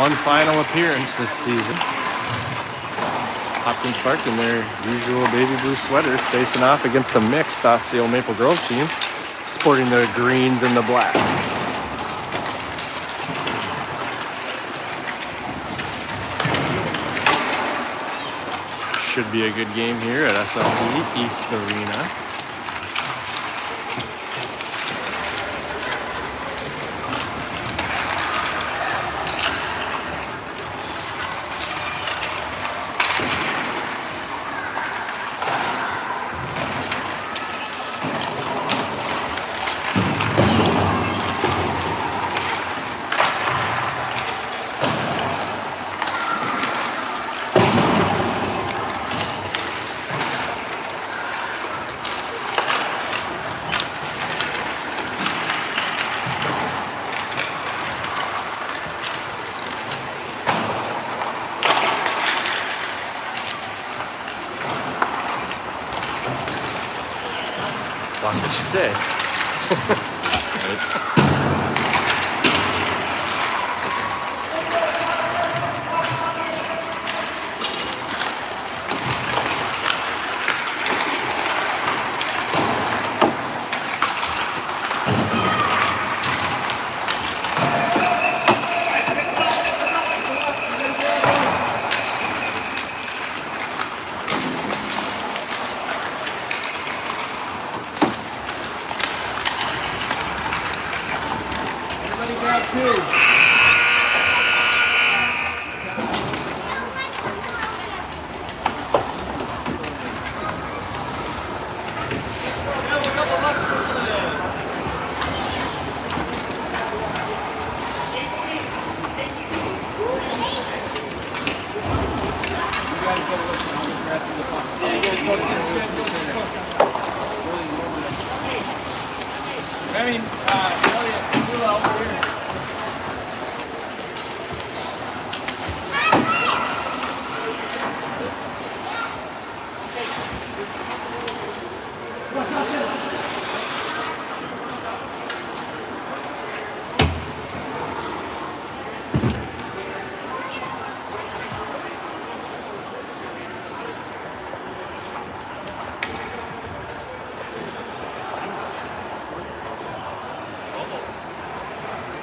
one final appearance this season. Hopkins Park in their usual baby blue sweaters facing off against the mixed Osseo Maple Grove team, sporting the greens and the blacks. Should be a good game here at SLP East Arena. Watch what you say.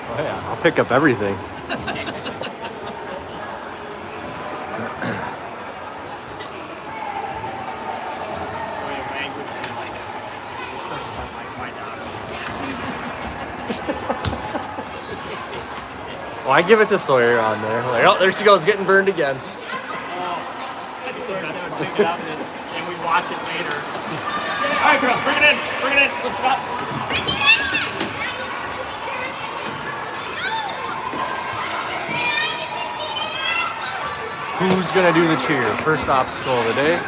Oh yeah, I'll pick up everything. Well, I give it to Sawyer on there. Like, oh, there she goes, getting burned again. Oh, that's the best one. Pick it up and we watch it later. All right, girls, bring it in. Bring it in. Let's stop. Who's gonna do the cheer? First obstacle of the day.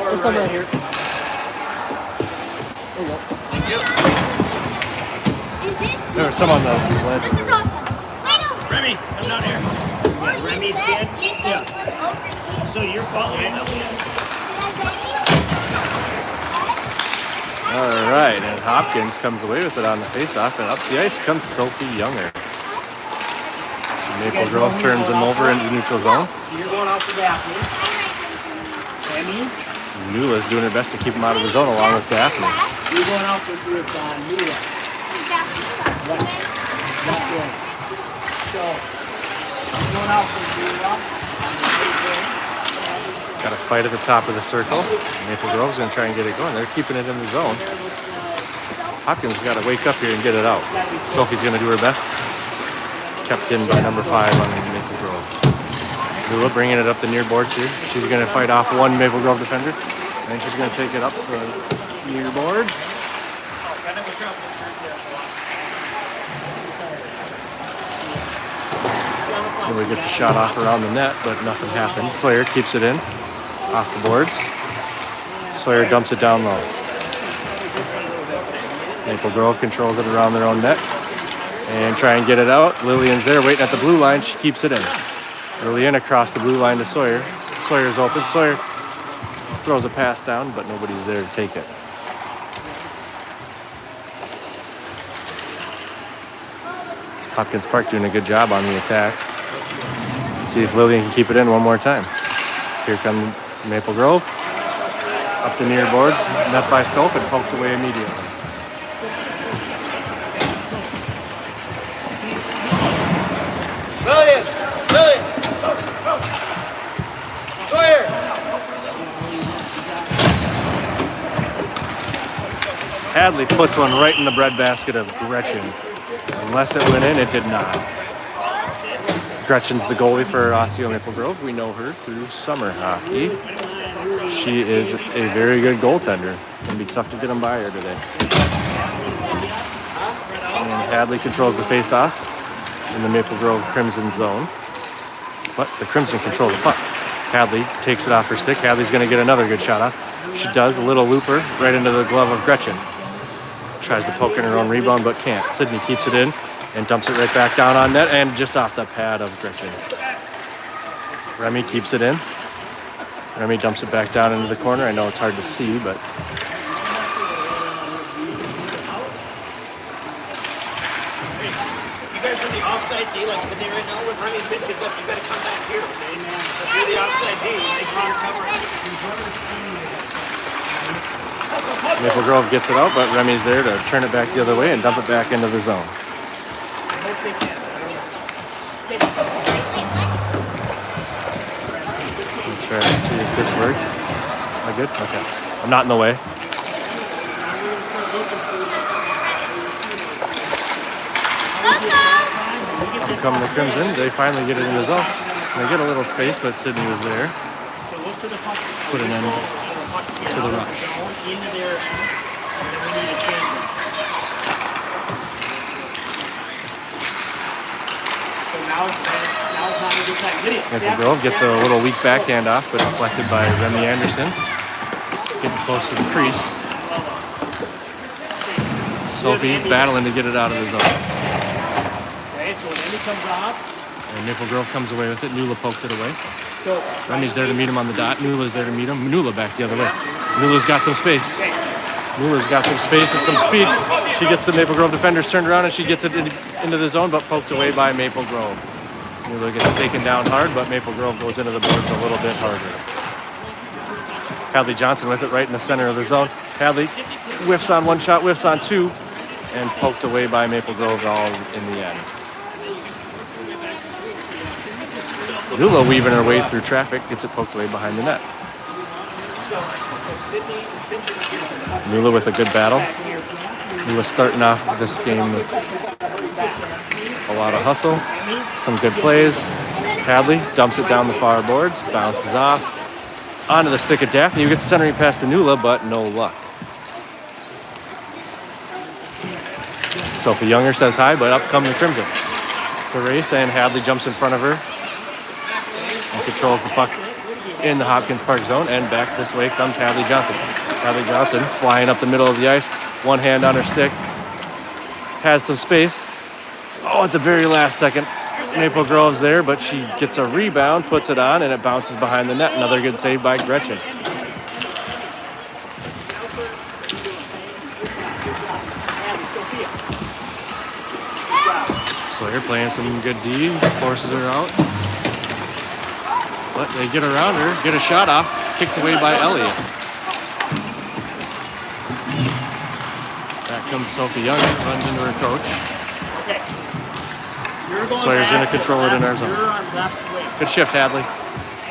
There's some right here. There you go. Thank you. Is this? There was some on the left. This is awesome. I know. Remy, come down here. Yeah, Remy's in. Yeah. So you're following up. All right, and Hopkins comes away with it on the face-off, and up the ice comes Sophie Younger. Maple Grove turns him over into the neutral zone. So you're going out for Daphne. Remy, Nula's doing her best to keep him out of the zone along with Daphne. you're going out with Nula. That's right. So you're going out with Nula. Got a fight at the top of the circle. Maple Grove's going to try and get it going. They're keeping it in the zone. Hopkins got to wake up here and get it out. Sophie's going to do her best. Kept in by number 5 on Maple Grove. Nula bringing it up the near boards here. She's going to fight off one Maple Grove defender. And she's going to take it up the near boards. Lily gets a shot off around the net, but nothing happened. Sawyer keeps it in, off the boards. Sawyer dumps it down low. Maple Grove controls it around their own net and try and get it out. Lillian's there waiting at the blue line. She keeps it in. Lillian across the blue line to Sawyer. Sawyer's open. Sawyer throws a pass down, but nobody's there to take it. Hopkins Park doing a good job on the attack. Let's see if Lillian can keep it in one more time. Here comes Maple Grove. Up the near boards. Net by Soph and poked away immediately. Lillian! Lillian! Sawyer! Hadley puts one right in the breadbasket of Gretchen. Unless it went in, it did not. Gretchen's the goalie for Osseo Maple Grove. We know her through summer hockey. She is a very good goaltender. It's going to be tough to get them by her today. And Hadley controls the face-off in the Maple Grove Crimson zone. But the Crimson control the puck. Hadley takes it off her stick. Hadley's going to get another good shot off. She does, a little looper right into the glove of Gretchen. Tries to poke in her own rebound, but can't. Sydney keeps it in and dumps it right back down on net and just off the pad of Gretchen. Remy keeps it in. Remy dumps it back down into the corner. I know it's hard to see, but If you guys are in the offside D like Sydney right now, when Remy pitches up, you got to come back here, okay? So if you're the offside D, make sure you're covering. Maple Grove gets it out, but Remy's there to turn it back the other way and dump it back into the zone. Try to see if this works. Am I good? Okay. I'm not in the way. Up come the Crimson. They finally get it in the zone. They get a little space, but Sydney was there. Put it in to the rush. Maple Grove gets a little weak backhand off, but deflected by Remy Anderson. Getting close to the crease. Sophie battling to get it out of the zone. Okay, so when Remy comes off, And Maple Grove comes away with it. Nula poked it away. Remy's there to meet him on the dot. Nula's there to meet him. Nula back the other way. Nula's got some space. Nula's got some space and some speed. She gets the Maple Grove defenders turned around and she gets it into the zone, but poked away by Maple Grove. Nula gets taken down hard, but Maple Grove goes into the boards a little bit harder. Hadley Johnson with it right in the center of the zone. Hadley whiffs on one shot, whiffs on two, and poked away by Maple Grove all in the end. Nula weaving her way through traffic, gets it poked away behind the net. Nula with a good battle. Nula starting off this game with a lot of hustle, some good plays. Hadley dumps it down the far boards, bounces off. Onto the stick of Daphne, who gets centering pass to Nula, but no luck. Sophie Younger says hi, but up come the Crimson. It's a race, and Hadley jumps in front of her and controls the puck in the Hopkins Park zone, and back this way comes Hadley Johnson. Hadley Johnson flying up the middle of the ice, one hand on her stick, has some space. Oh, at the very last second, Maple Grove's there, but she gets a rebound, puts it on, and it bounces behind the net. Another good save by Gretchen. Sawyer playing some good D, forces her out. But they get around her, get a shot off, kicked away by Elliott. Back comes Sophie Young, runs into her coach. Sawyer's going to control it in our zone. Good shift, Hadley.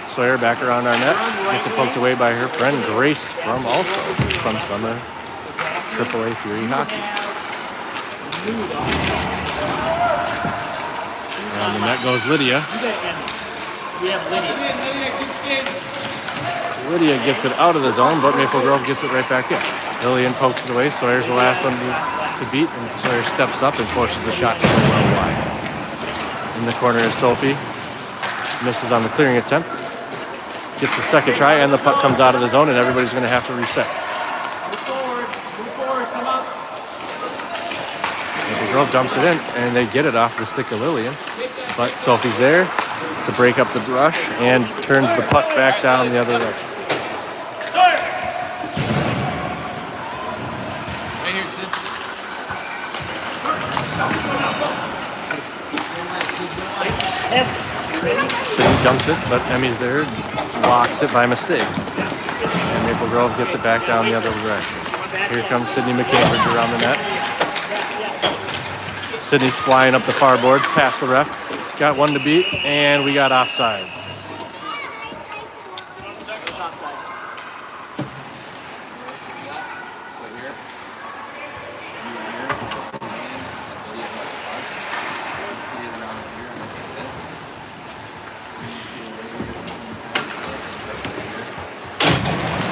Sawyer back around our net, gets it poked away by her friend Grace from summer AAA Fury Hockey. Around the net goes Lydia. Lydia gets it out of the zone, but Maple Grove gets it right back in. Lillian pokes it away. Sawyer's the last one to beat, and Sawyer steps up and forces the shot to go well wide. In the corner is Sophie. Misses on the clearing attempt. Gets the second try, and the puck comes out of the zone, and everybody's going to have to reset. Move forward, come up. Maple Grove dumps it in, and they get it off the stick of Lillian. But Sophie's there to break up the rush and turns the puck back down the other way. Right here, Sid. Sydney dumps it, but Emmy's there, locks it by mistake. And Maple Grove gets it back down the other direction. Here comes Sydney McCambridge around the net. Sydney's flying up the far boards, past the ref. Got one to beat, and we got offsides. So here.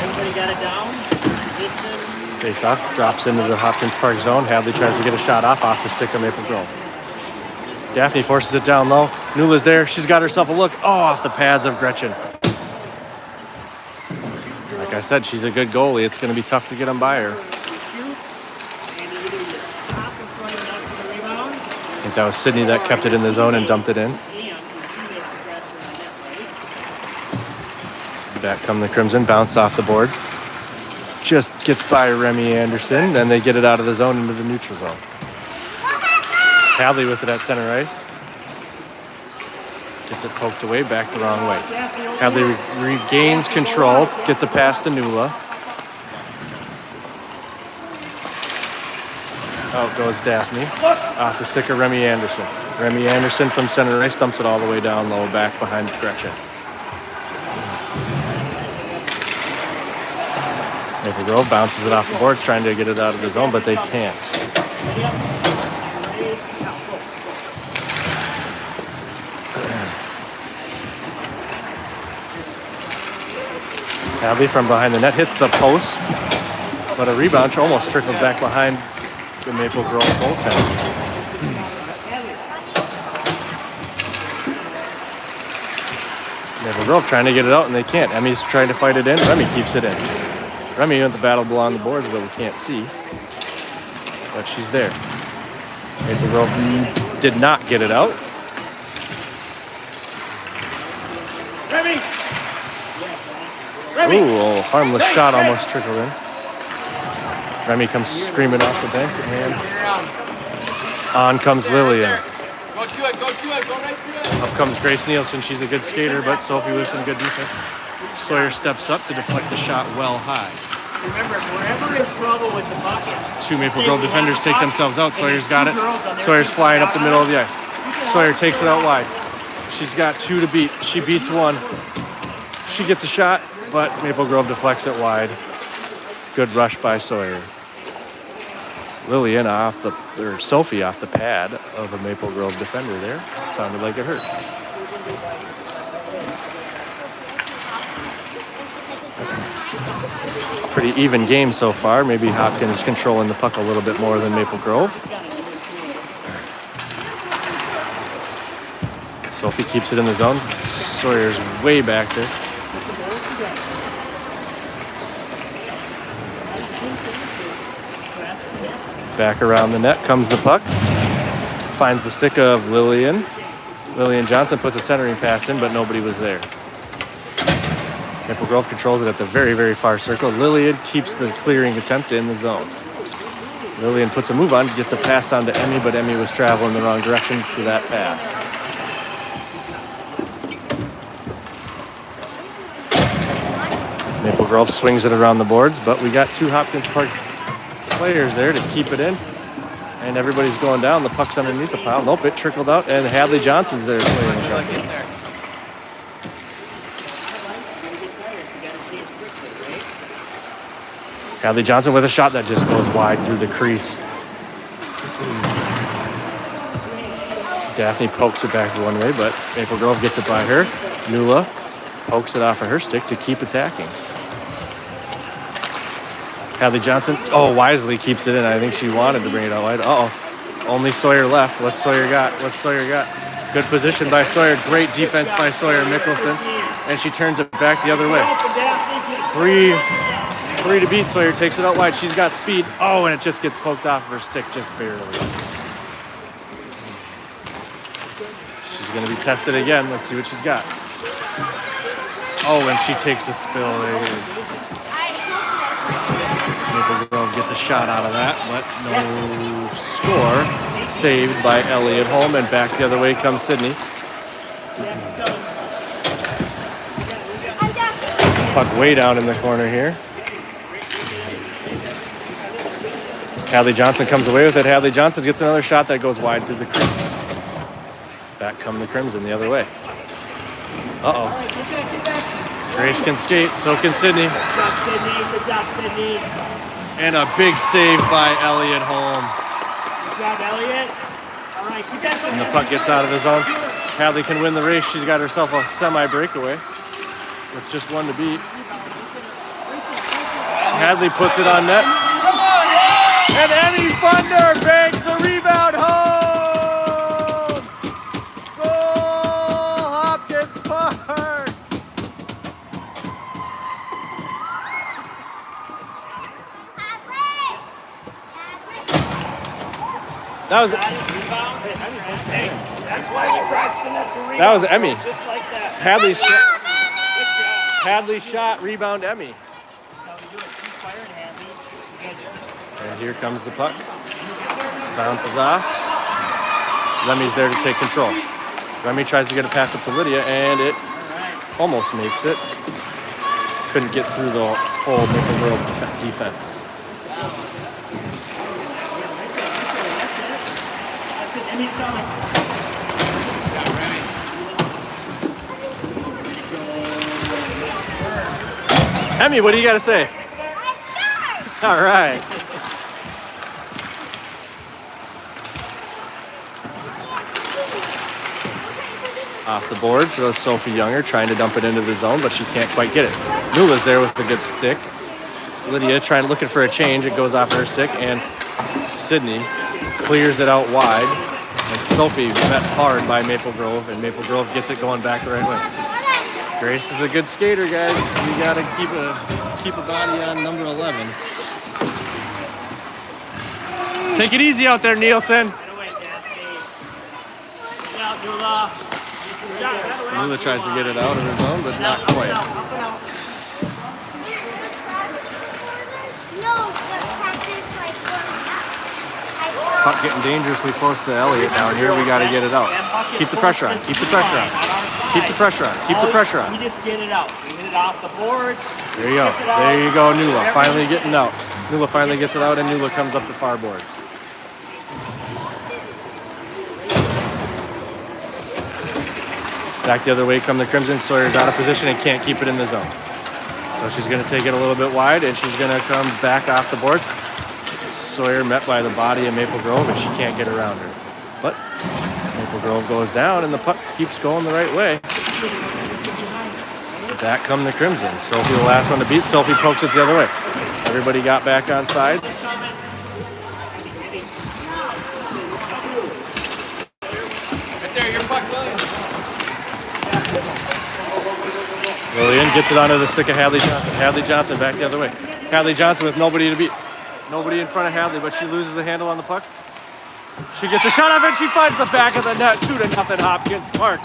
Everybody got it down. Position. Face off, drops into the Hopkins Park zone. Hadley tries to get a shot off the stick of Maple Grove. Daphne forces it down low. Nula's there. She's got herself a look. Oh, off the pads of Gretchen. Like I said, she's a good goalie. It's going to be tough to get them by her. You shoot, and either you stop in front of the net for the rebound, I think that was Sydney that kept it in the zone and dumped it in. and your teammate scratched in the net, right? Back come the Crimson, bounced off the boards. Just gets by Remy Anderson. Then they get it out of the zone into the neutral zone. Hadley with it at center ice. Gets it poked away, back the wrong way. Hadley regains control, gets a pass to Nula. Out goes Daphne. Off the stick of Remy Anderson. Remy Anderson from center ice dumps it all the way down low, back behind Gretchen. Maple Grove bounces it off the boards, trying to get it out of the zone, but they can't. Hadley from behind the net hits the post, but a rebound almost trickles back behind the Maple Grove goaltender. Maple Grove trying to get it out, and they can't. Emmy's trying to fight it in. Remy keeps it in. Remy with the battle along the boards, but we can't see. But she's there. Maple Grove did not get it out. Remy! Ooh, a harmless shot almost trickled in. Remy comes screaming off the bench, and on comes Lillian. Go to it, go right to it. Up comes Grace Nielsen. She's a good skater, but Sophie with some good defense. Sawyer steps up to deflect the shot well high. Remember, if we're ever in trouble with the bucket, Two Maple Grove defenders take themselves out. Sawyer's got it. Sawyer's flying up the middle of the ice. Sawyer takes it out wide. She's got two to beat. She beats one. She gets a shot, but Maple Grove deflects it wide. Good rush by Sawyer. Lillian Sophie off the pad of a Maple Grove defender there. It sounded like it hurt. Pretty even game so far. Maybe Hopkins controlling the puck a little bit more than Maple Grove. Sophie keeps it in the zone. Sawyer's way back there. Back around the net comes the puck. Finds the stick of Lillian. Lillian Johnson puts a centering pass in, but nobody was there. Maple Grove controls it at the very, very far circle. Lillian keeps the clearing attempt in the zone. Lillian puts a move on, gets a pass on to Emmy, but Emmy was traveling the wrong direction for that pass. Maple Grove swings it around the boards, but we got two Hopkins Park players there to keep it in. And everybody's going down. The puck's underneath the pile. Nope, it trickled out, and Hadley Johnson's there playing across it. Hadley Johnson with a shot that just goes wide through the crease. Daphne pokes it back one way, but Maple Grove gets it by her. Nula pokes it off of her stick to keep attacking. Hadley Johnson, wisely keeps it in. I think she wanted to bring it out wide. Uh-oh. Only Sawyer left. What's Sawyer got? Good position by Sawyer. Great defense by Sawyer Mickelson. And she turns it back the other way. Three to beat. Sawyer takes it out wide. She's got speed. Oh, and it just gets poked off of her stick just barely. She's going to be tested again. Let's see what she's got. Oh, and she takes a spill. Maple Grove gets a shot out of that, but no score. Saved by Elliott Holm, and back the other way comes Sydney. Puck way down in the corner here. Hadley Johnson comes away with it. Hadley Johnson gets another shot that goes wide through the crease. Back come the Crimson the other way. Uh-oh. Grace can skate, so can Sydney. Good job, Sydney. Good job, Sydney. And a big save by Elliott Holm. Good job, Elliott. All right, keep that going. And the puck gets out of the zone. Hadley can win the race. She's got herself a semi-breakaway with just one to beat. Hadley puts it on net. And Emmy Funder bangs the rebound home! Goal, Hopkins Park! That was That's why we crashed the net for rebound. That was Emmy. Just like that. Hadley's Good shot. job, Emmy! Hadley's shot, rebound Emmy. That's how we do it. Keep firing, Hadley. You guys And here comes the puck. Bounces off. Remi's there to take control. Remi tries to get a pass up to Lydia, and it almost makes it. Couldn't get through the whole Maple Grove defense. That's it. Emmy's coming. Emmy, what do you got to say? I scored! All right. Off the board, so Sophie Younger trying to dump it into the zone, but she can't quite get it. Nula's there with the good stick. Lydia looking for a change. It goes off her stick, and Sydney clears it out wide. And Sophie met hard by Maple Grove, and Maple Grove gets it going back the right way. Grace is a good skater, guys. We gotta keep a body on number 11. Take it easy out there, Nielsen. Get away, Kathy. Get out, Nula. Good job. That way. Nula tries to get it out of the zone, but not Up and quite. out, up and out. No, the practice like going up. I scored. Puck getting dangerously close to Elliott down here. We gotta get it out. Keep the pressure on. Keep the pressure on. Keep the pressure on. Keep the pressure on. We just get it out. We hit it off the boards. There you go. There you go, Nula. Finally getting out. Nula finally gets it out, and Nula comes up the far boards. Back the other way come the Crimson. Sawyer's out of position and can't keep it in the zone. So she's going to take it a little bit wide, and she's going to come back off the boards. Sawyer met by the body of Maple Grove, and she can't get around her. But Maple Grove goes down, and the puck keeps going the right way. Back come the Crimson. Sophie, the last one to beat. Sophie pokes it the other way. Everybody got back on sides. Right there, your puck line. Lillian gets it onto the stick of Hadley Johnson. Hadley Johnson back the other way. Hadley Johnson with nobody to beat. Nobody in front of Hadley, but she loses the handle on the puck. She gets a shot off and she finds the back of the net. 2-0 Hopkins Park.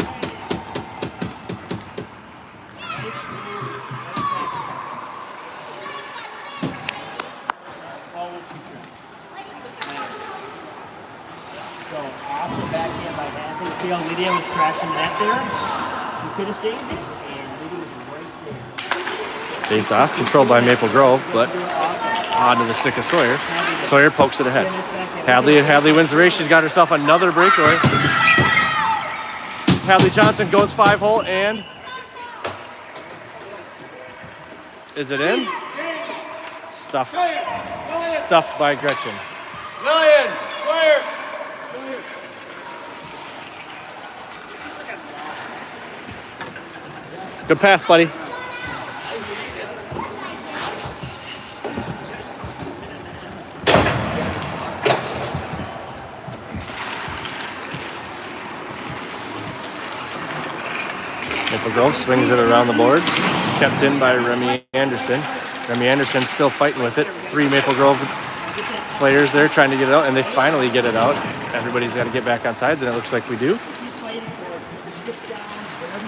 So awesome backhand by Hadley. See how Lydia was crashing the net there? She could have saved it, and Lydia was right there. Face off, controlled by Maple Grove, but onto the stick of Sawyer. Sawyer pokes it ahead. Hadley wins the race. She's got herself another breakaway. Hadley Johnson goes 5-hole, and is it in? Stuffed by Gretchen. Lillian, Sawyer. Good pass, buddy. Maple Grove swings it around the boards. Kept in by Remy Anderson. Remy Anderson's still fighting with it. 3 Maple Grove players there trying to get it out, and they finally get it out. Everybody's got to get back on sides, and it looks like we do.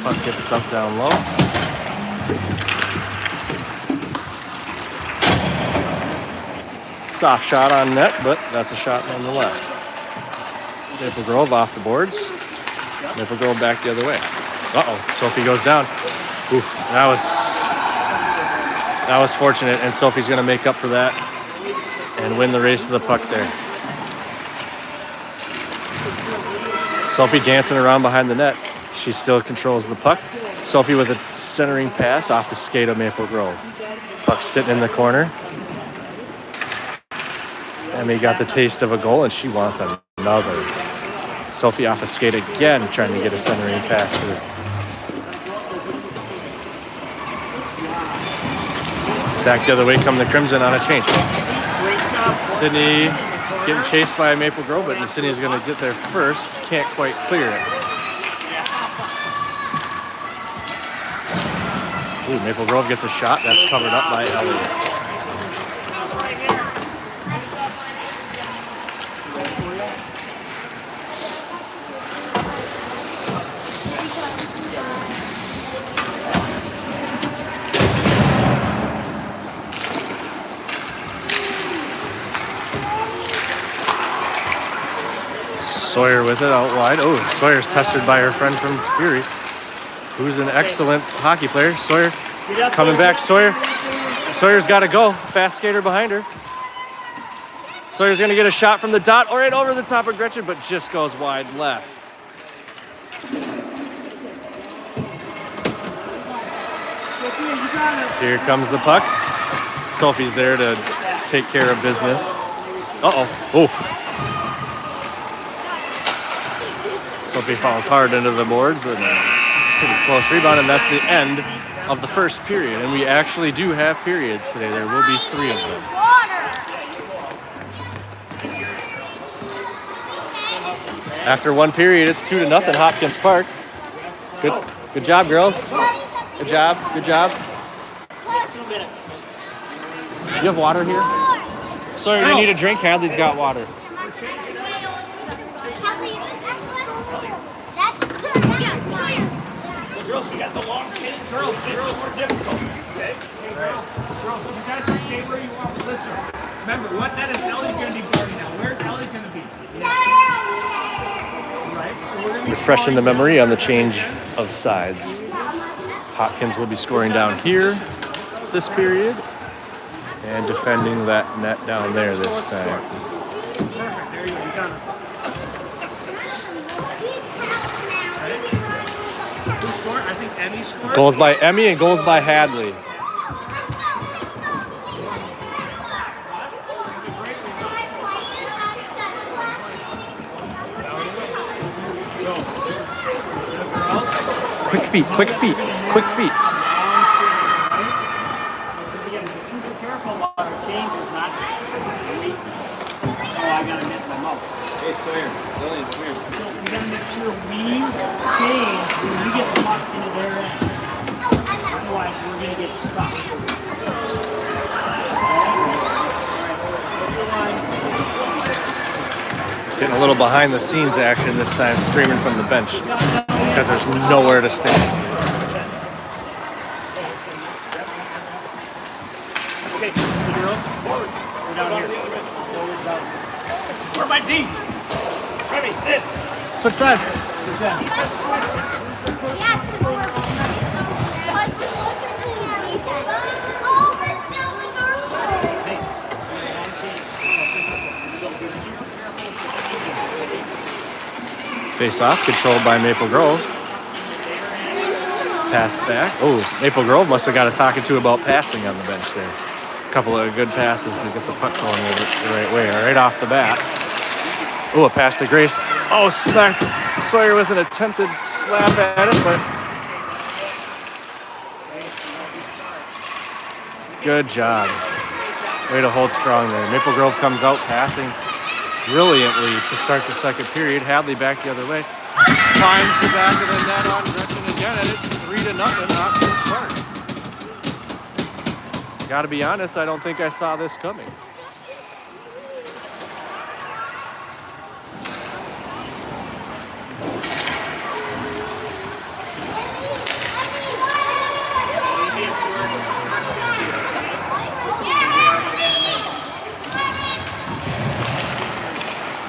Puck gets dumped down low. Soft shot on net, but that's a shot nonetheless. Maple Grove off the boards. Maple Grove back the other way. Uh-oh, Sophie goes down. Oof, that was fortunate, and Sophie's going to make up for that and win the race to the puck there. Sophie dancing around behind the net. She still controls the puck. Sophie with a centering pass off the skate of Maple Grove. Puck sitting in the corner. Emmy got the taste of a goal, and she wants another. Sophie off a skate again, trying to get a centering pass through. Back the other way come the Crimson on a change. Sydney getting chased by Maple Grove, but Sydney's going to get there first. Can't quite clear it. Ooh, Maple Grove gets a shot. That's covered up by Elliott. Sawyer with it out wide. Oh, Sawyer's pestered by her friend from Fury, who's an excellent hockey player. Sawyer coming back. Sawyer's got to go. Fast skater behind her. Sawyer's going to get a shot from the dot, or right over the top of Gretchen, but just goes wide left. Here comes the puck. Sophie's there to take care of business. Uh-oh. Oof. Sophie falls hard into the boards and a pretty close rebound, and that's the end of the first period. And we actually do have periods today. There will be 3 of them. After 1 period, it's 2-0 Hopkins Park. Good job, girls. Good job. You have water here? Sorry, you need a drink? Hadley's got water. Girls, we got the long chain. Girls, it's more difficult. Okay? Hey, girls, you guys can stay where you are. Listen, remember, what net is Ellie going to be guarding now? Where's Ellie going to be? Right, so we're going to be refreshing the memory on the change of sides. Hopkins will be scoring down here this period and defending that net down there this time. Perfect, there you go. You got it. Who scored? I think Emmy scored. Goals by Emmy and goals by Hadley. Quick feet. Again, super careful while our change is not leaking. Oh, I got to nip them out. Hey, Sawyer. Lillian, come here. So we got to make sure we change when we get the puck into their end. Otherwise, we're going to get stuck. Getting a little behind the scenes action this time, streaming from the bench because there's nowhere to stand. Okay, the girls, forwards. We're down here. Forwards out. Where my D? Remy, sit. Switch sides. Good job. Face off, controlled by Maple Grove. Pass back. Oh, Maple Grove must have got a talking to about passing on the bench there. A couple of good passes to get the puck going the right way, right off the bat. Oh, a pass to Grace. Oh, smacked Sawyer with an attempted slap at it, but good job. Way to hold strong there. Maple Grove comes out passing brilliantly to start the second period. Hadley back the other way. Finds the back of the net on Gretchen again, and it's 3-0 Hopkins Park. Gotta be honest, I don't think I saw this coming.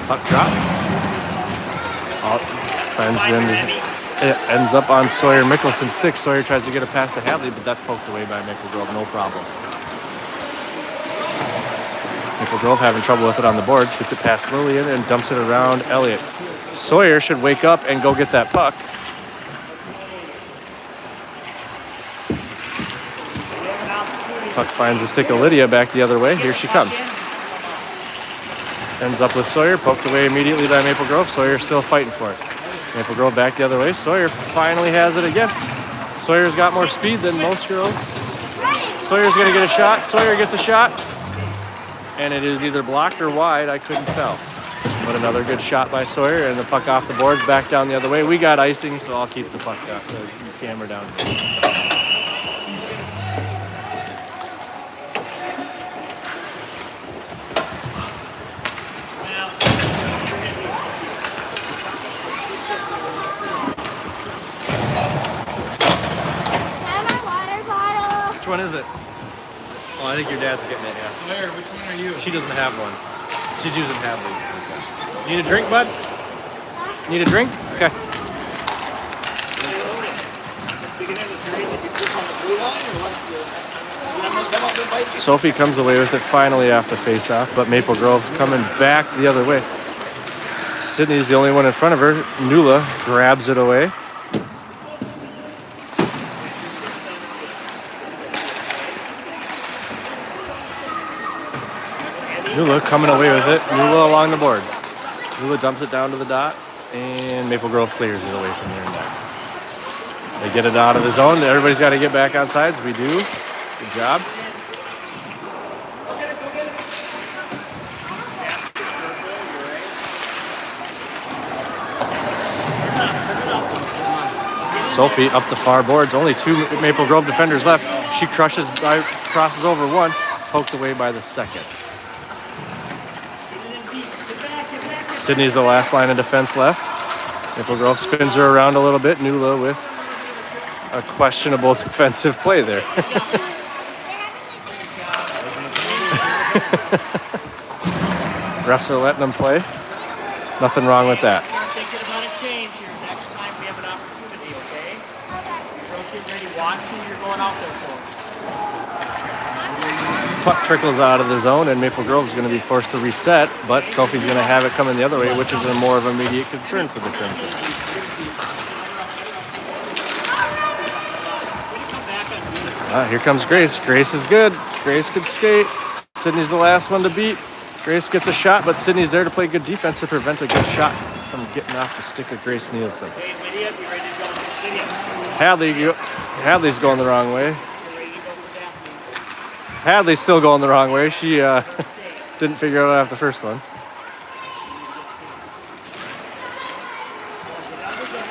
Puck drop. It ends up on Sawyer Mickelson's stick. Sawyer tries to get a pass to Hadley, but that's poked away by Maple Grove, no problem. Maple Grove having trouble with it on the boards. Gets it past Lillian and dumps it around Elliott. Sawyer should wake up and go get that puck. Puck finds the stick of Lydia back the other way. Here she comes. Ends up with Sawyer, poked away immediately by Maple Grove. Sawyer still fighting for it. Maple Grove back the other way. Sawyer finally has it again. Sawyer's got more speed than most girls. Sawyer's gonna get a shot. Sawyer gets a shot. And it is either blocked or wide, I couldn't tell. But another good shot by Sawyer, and the puck off the boards, back down the other way. We got icing, so I'll keep the puck down, the camera down. Which one is it? Oh, I think your dad's getting it, yeah. Claire, which one are you? She doesn't have one. She's using Hadley's. Need a drink, bud? Need a drink? Okay. Sophie comes away with it finally off the face-off, but Maple Grove coming back the other way. Sydney's the only one in front of her. Nula grabs it away. Nula coming away with it. Nula along the boards. Nula dumps it down to the dot, and Maple Grove clears it away from there and there. They get it out of the zone. Everybody's got to get back on sides. We do. Good job. Sophie up the far boards. Only 2 Maple Grove defenders left. She crosses over one, poked away by the second. Sydney's the last line of defense left. Maple Grove spins her around a little bit. Nula with a questionable defensive play there. Refs are letting them play. Nothing wrong with that. Start thinking about a change here next time we have an opportunity, okay? Girls, get ready. Watch who you're going out there for. Puck trickles out of the zone, and Maple Grove is going to be forced to reset, but Sophie's going to have it coming the other way, which is a more of an immediate concern for the Crimson. Here comes Grace. Grace is good. Grace could skate. Sydney's the last one to beat. Grace gets a shot, but Sydney's there to play good defense to prevent a good shot from getting off the stick of Grace Nielsen. Hey, Lydia, be ready to go. Lydia. Hadley's going the wrong way. Hadley's still going the wrong way. She didn't figure it out after the first one.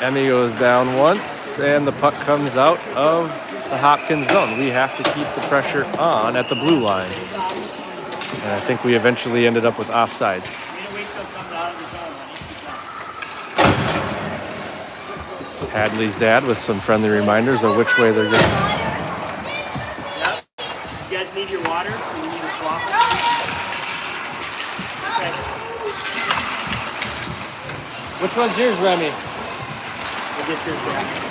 Emmy goes down once, and the puck comes out of the Hopkins zone. We have to keep the pressure on at the blue line. And I think we eventually ended up with offsides. Hadley's dad with some friendly reminders of which way they're going. You guys need your water, so you need to swap it. Okay. Which one's yours, Remy? We'll get yours, Remy.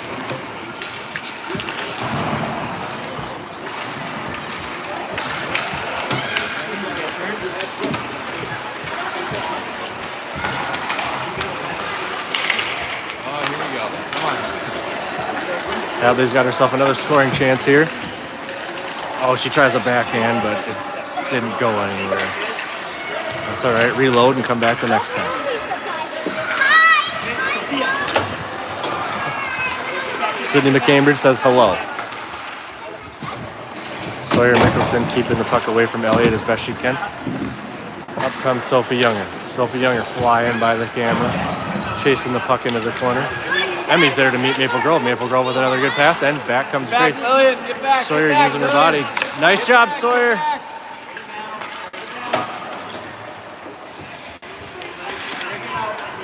Hadley's got herself another scoring chance here. Oh, she tries a backhand, but it didn't go anywhere. That's all right. Reload and come back the next time. Sydney McCambridge says hello. Sawyer Mickelson keeping the puck away from Elliott as best she can. Up comes Sophie Younger. Sophie Younger flying by the camera, chasing the puck into the corner. Emmy's there to meet Maple Grove. Maple Grove with another good pass, and back comes Back, Grace. Lillian, get back. Sawyer get back, using her Lillian. body. Nice job, Sawyer.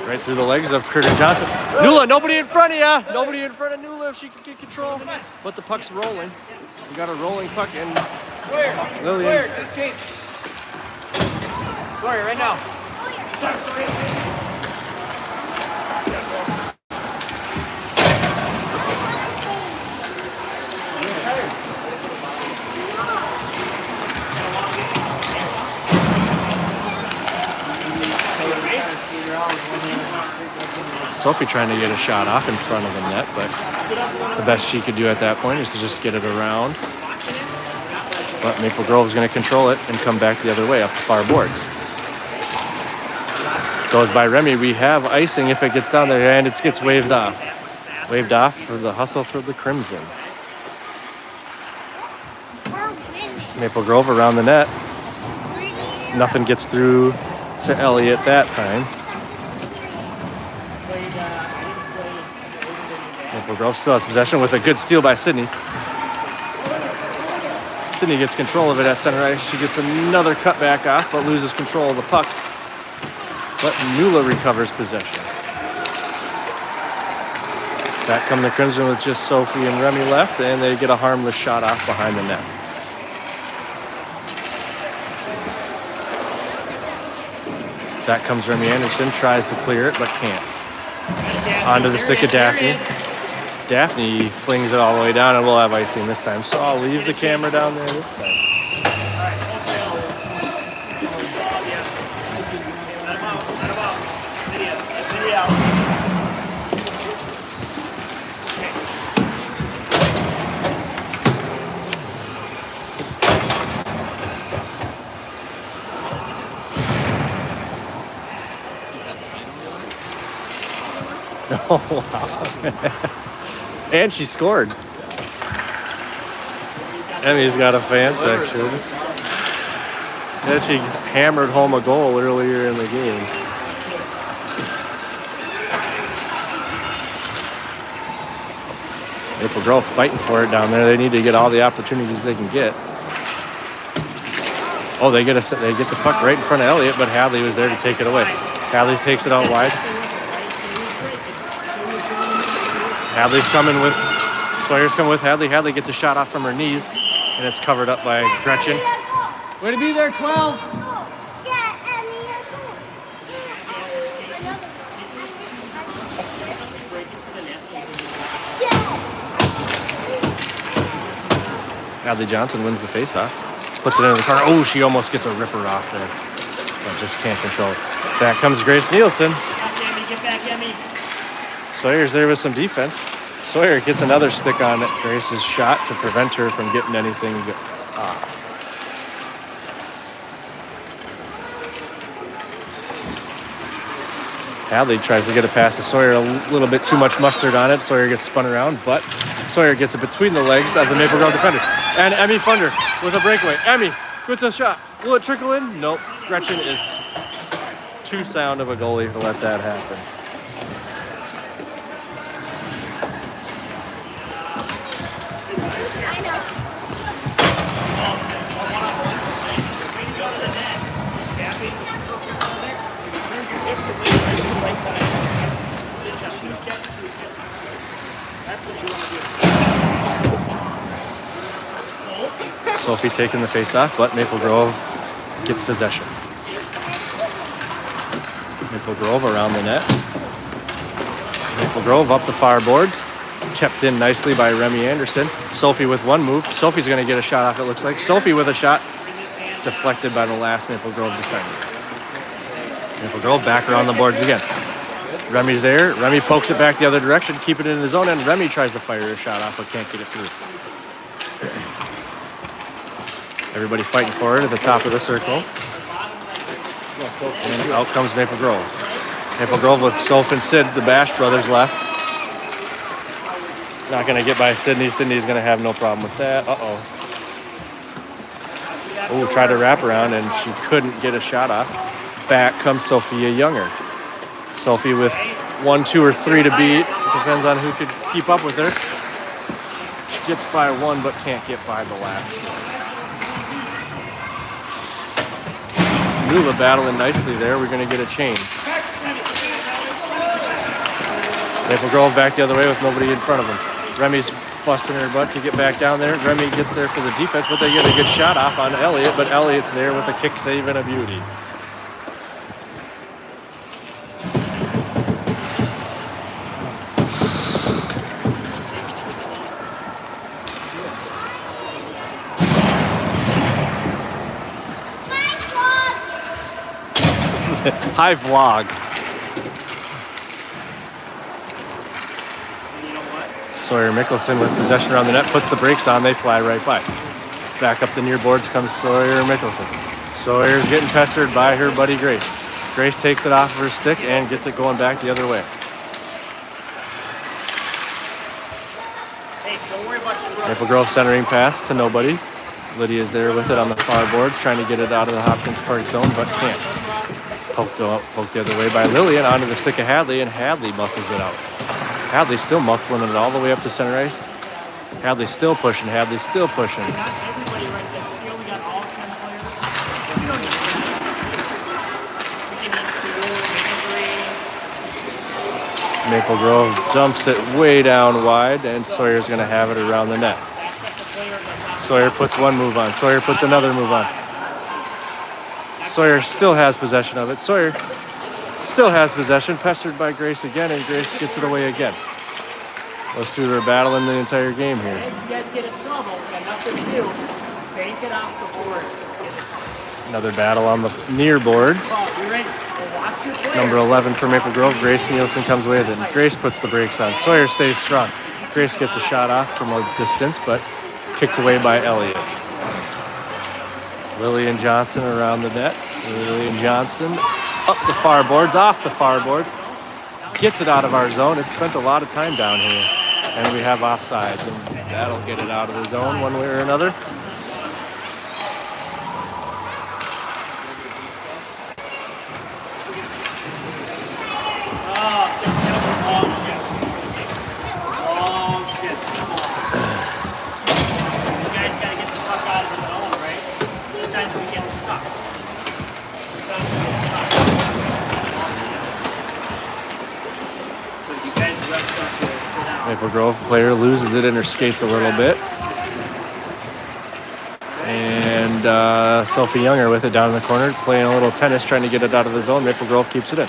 Right through the legs of Curtis Johnson. Nula, nobody in front of ya. Nobody in front of Nula if she can get control. But the puck's rolling. We got a rolling puck, and Sawyer, Lillian. Sawyer, get a change. Sawyer, right now. Sophie trying to get a shot off in front of the net, but the best she could do at that point is to just get it around. But Maple Grove's going to control it and come back the other way up the far boards. Goes by Remy. We have icing if it gets down there, and it gets waved off. Waved off for the hustle for the Crimson. We're winning. Maple Grove around the net. Nothing gets through to Elliott that time. Maple Grove still has possession with a good steal by Sydney. Sydney gets control of it at center ice. She gets another cutback off, but loses control of the puck. But Nula recovers possession. Back come the Crimson with just Sophie and Remy left, and they get a harmless shot off behind the net. Back comes Remy Anderson, tries to clear it, but can't. Onto the stick of Daphne. Daphne flings it all the way down, and we'll have icing this time. So I'll leave the camera down there this time. Oh, wow. And she scored. Emmy's got a fan section. And she hammered home a goal earlier in the game. Maple Grove fighting for it down there. They need to get all the opportunities they can get. Oh, they get the puck right in front of Elliott, but Hadley was there to take it away. Hadley takes it out wide. Hadley's coming with, Sawyer's coming with Hadley. Hadley gets a shot off from her knees, and it's covered up by Gretchen. Way to be there, 12. Yeah, Emmy, Hadley Johnson wins the faceoff, puts it into the corner. Oh, she almost gets a ripper off there, but just can't control it. Back comes Grace Nielsen. Get back, Emmy. Sawyer's there with some defense. Sawyer gets another stick on Grace's shot to prevent her from getting anything off. Hadley tries to get a pass to Sawyer, a little bit too much mustard on it. Sawyer gets spun around, but Sawyer gets it between the legs of the Maple Grove defender. And Emmy Funder with a breakaway. Emmy gets a shot. Will it trickle in? Nope. Gretchen is too sound of a goalie to let that happen. Sophie taking the face-off, but Maple Grove gets possession. Maple Grove around the net. Maple Grove up the far boards. Kept in nicely by Remy Anderson. Sophie with one move. Sophie's going to get a shot off, it looks like. Sophie with a shot. Deflected by the last Maple Grove defender. Maple Grove back around the boards again. Remy's there. Remy pokes it back the other direction, keep it in his own end. Remy tries to fire a shot off, but can't get it through. Everybody fighting for it at the top of the circle. And out comes Maple Grove. Maple Grove with Soph and Sid, the Bash brothers, left. Not going to get by Sydney. Sydney's going to have no problem with that. Uh-oh. Oh, tried to wrap around, and she couldn't get a shot off. Back comes Sophia Younger. Sophie with 1, 2, or 3 to beat. It depends on who could keep up with her. She gets by one, but can't get by the last. Nula battling nicely there. We're going to get a change. Maple Grove back the other way with nobody in front of them. Remy's busting her butt to get back down there. Remy gets there for the defense, but they get a good shot off on Elliott, but Elliott's there with a kick save and a beauty. Hi, vlog. Sawyer Mickelson with possession around the net, puts the brakes on, they fly right by. Back up the near boards comes Sawyer Mickelson. Sawyer's getting pestered by her buddy Grace. Grace takes it off of her stick and gets it going back the other way. Hey, don't worry about your brother. Maple Grove centering pass to nobody. Lydia's there with it on the far boards, trying to get it out of the Hopkins Park zone, but can't. Poked the other way by Lillian onto the stick of Hadley, and Hadley muscles it out. Hadley's still muscling it all the way up to center ice. Hadley's still pushing. Hadley's still pushing. Not everybody right there. See how we got all 10 players? We don't need that. We can need 2, maybe 3. Maple Grove dumps it way down wide, and Sawyer's going to have it around the net. Sawyer puts one move on. Sawyer puts another move on. Sawyer still has possession of it. Sawyer still has possession, pestered by Grace again, and Grace gets it away again. Those two are battling the entire game here. Hey, you guys get in trouble. You got nothing to do. Bank it off the boards. Another battle on the near boards. Oh, you ready? Well, watch your player. Number 11 for Maple Grove, Grace Nielsen comes away with it. And Grace puts the brakes on. Sawyer stays strong. Grace gets a shot off from a distance, but kicked away by Elliott. Lillian Johnson around the net. Lillian Johnson up the far boards, off the far boards. Gets it out of our zone. It spent a lot of time down here. And we have offsides, and that'll get it out of the zone one way or another. Oh, so that was a long shift. Long shift. You guys got to get the fuck out of the zone, right? Sometimes we get stuck. Sometimes we get stuck. So you guys rest up here. Sit down. Maple Grove player loses it in her skates a little bit. And Sophie Younger with it down in the corner, playing a little tennis, trying to get it out of the zone. Maple Grove keeps it in.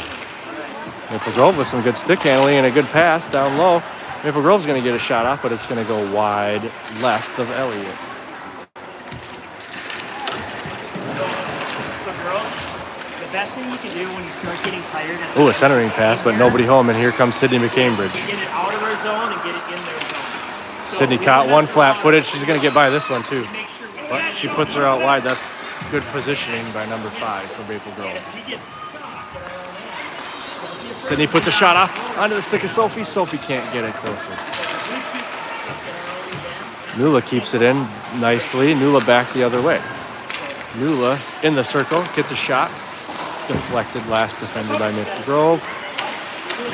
Maple Grove with some good stick handling and a good pass down low. Maple Grove's going to get a shot off, but it's going to go wide left of Elliott. So girls, the best thing you can do when you start getting tired. Ooh, a centering pass, but nobody home, and here comes Sydney McCambridge. Get it out of her zone and get it in their zone. So Sydney caught one flat-footed. She's going to get by this one, too. make sure we But she puts her out wide. That's good positioning by number 5 for Maple Grove. we get stuck. Sydney puts a shot off onto the stick of Sophie. Sophie can't get it closer. Nula keeps it in nicely. Nula back the other way. Nula in the circle, gets a shot. Deflected, last defended by Maple Grove.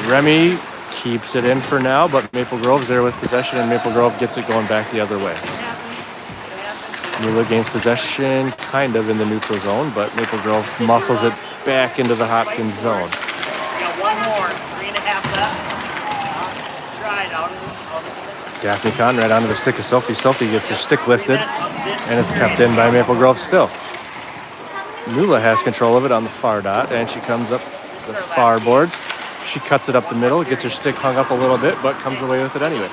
Remy keeps it in for now, but Maple Grove's there with possession, and Maple Grove gets it going back the other way. Nula gains possession kind of in the neutral zone, but Maple Grove muscles it back into the Hopkins zone. We got one more, 3.5 left. Try it out. Daphne Conrad onto the stick of Sophie. Sophie gets her stick lifted, and it's kept in by Maple Grove still. Nula has control of it on the far dot, and she comes up the far boards. She cuts it up the middle, gets her stick hung up a little bit, but comes away with it anyway.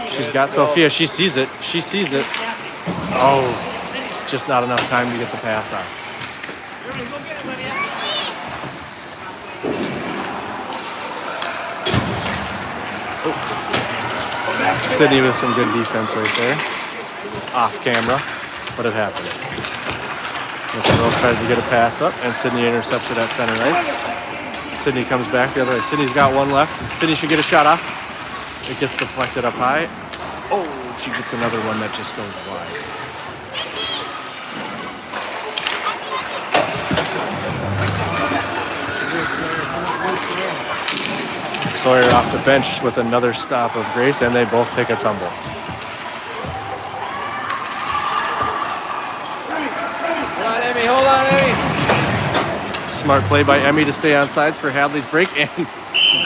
She's got Sophia. She sees it. She sees it. Oh, just not enough time to get the pass on. Sydney with some good defense right there. Off camera, but it happened. Maple Grove tries to get a pass up, and Sydney intercepts it at center ice. Sydney comes back the other way. Sydney's got one left. Sydney should get a shot off. It gets deflected up high. Oh, she gets another one that just goes wide. Sawyer off the bench with another stop of Grace, and they both take a tumble. Hold on, Emmy. Hold on, Emmy. Smart play by Emmy to stay on sides for Hadley's break, and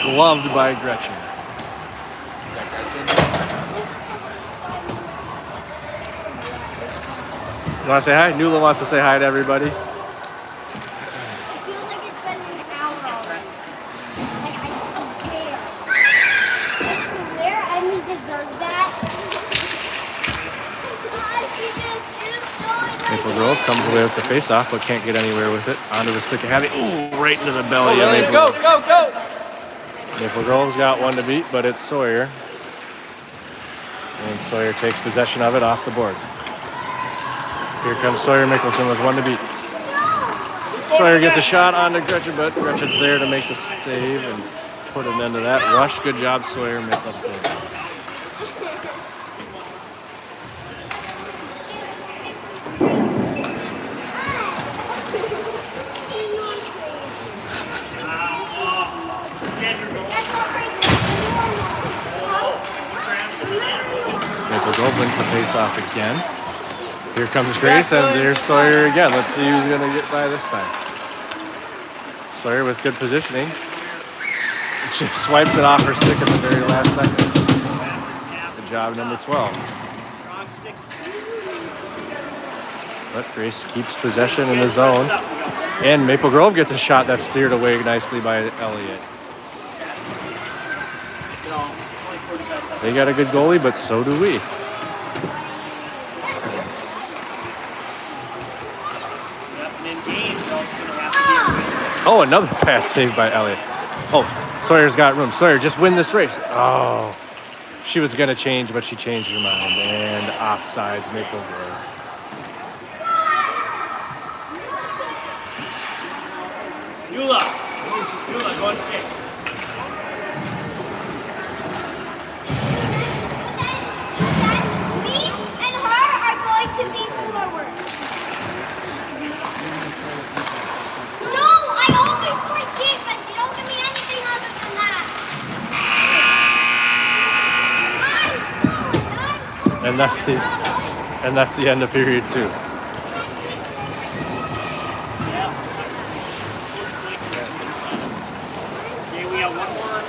gloved by Gretchen. You want to say hi? Nula wants to say hi to everybody. It feels like it's been an hour already. Like, I swear Emmy deserves that. She just is going like Maple Grove comes away with the face-off, but can't get anywhere with it. Onto the stick of Hadley. Ooh, right into the belly of Maple Go, Grove. go, go. Maple Grove's got one to beat, but it's Sawyer. And Sawyer takes possession of it off the boards. Here comes Sawyer Mickelson with one to beat. Sawyer gets a shot onto Gretchen, but Gretchen's there to make the save and put an end to that rush. Good job, Sawyer Mickelson. Maple Grove wins the face-off again. Here comes Grace, and there's Sawyer again. Let's see who's going to get by this time. Sawyer with good positioning. She swipes it off her stick at the very last second. Good job, number 12. Strong sticks. But Grace keeps possession in the zone. And Maple Grove gets a shot that's steered away nicely by Elliott. They got a good goalie, but so do we. Oh, another pass saved by Elliott. Oh, Sawyer's got room. Sawyer, just win this race. Oh, she was going to change, but she changed her mind. And offsides, Maple Grove. Eula, go on sticks. Me and her are going to be forward. No, I always play defense. You don't give me anything other than that. I'm And that's the end of period 2. Okay, we have one more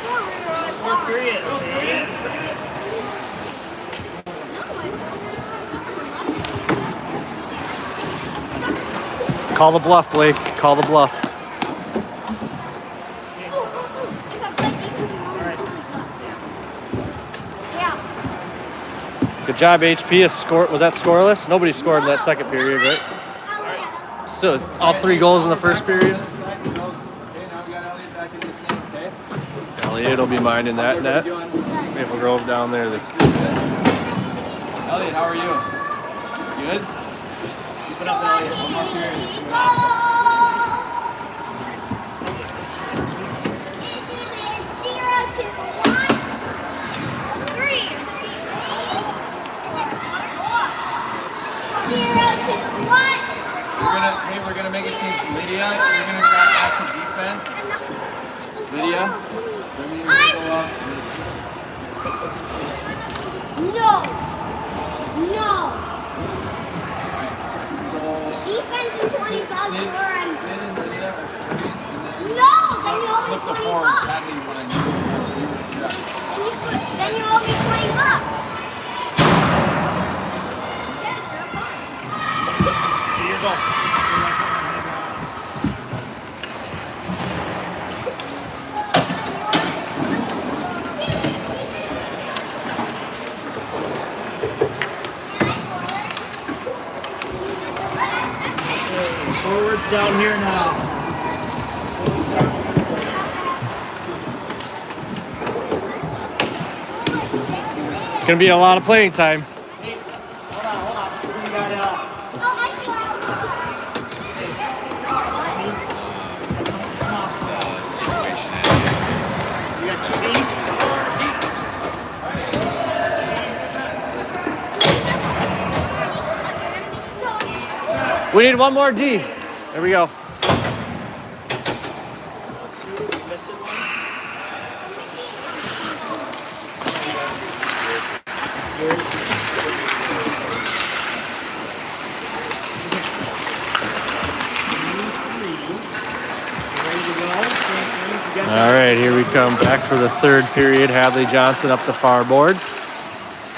forward. period. Okay. Call the bluff, Blake. Call the bluff. Yeah. Good job, HP. Was that scoreless? Nobody scored in that second period, right? So all 3 goals in the first period. Okay, now we got Elliot back in this thing, okay? Elliott will be minding that net. How you doing? Maple Grove down there this. Elliot, how are you? Good? Keep it up, Elliot. One more period. We're gonna make a change. Lydia, you're gonna drop back to defense. Lydia, you're gonna go up. No. Alright, so Defense is 20 bucks Sid or I'm... and Lydia are starting, and then No, then you owe me flip the 20 forward. bucks. Sadly, what I need. Yeah. Then you owe me 20 bucks. So you're going. Forwards down here now. Gonna be a lot of playing time. Hey, hold on. We got we got 2 deep. We need one more D. There we go. Missing one. Here we come back for the third period. Hadley Johnson up the far boards.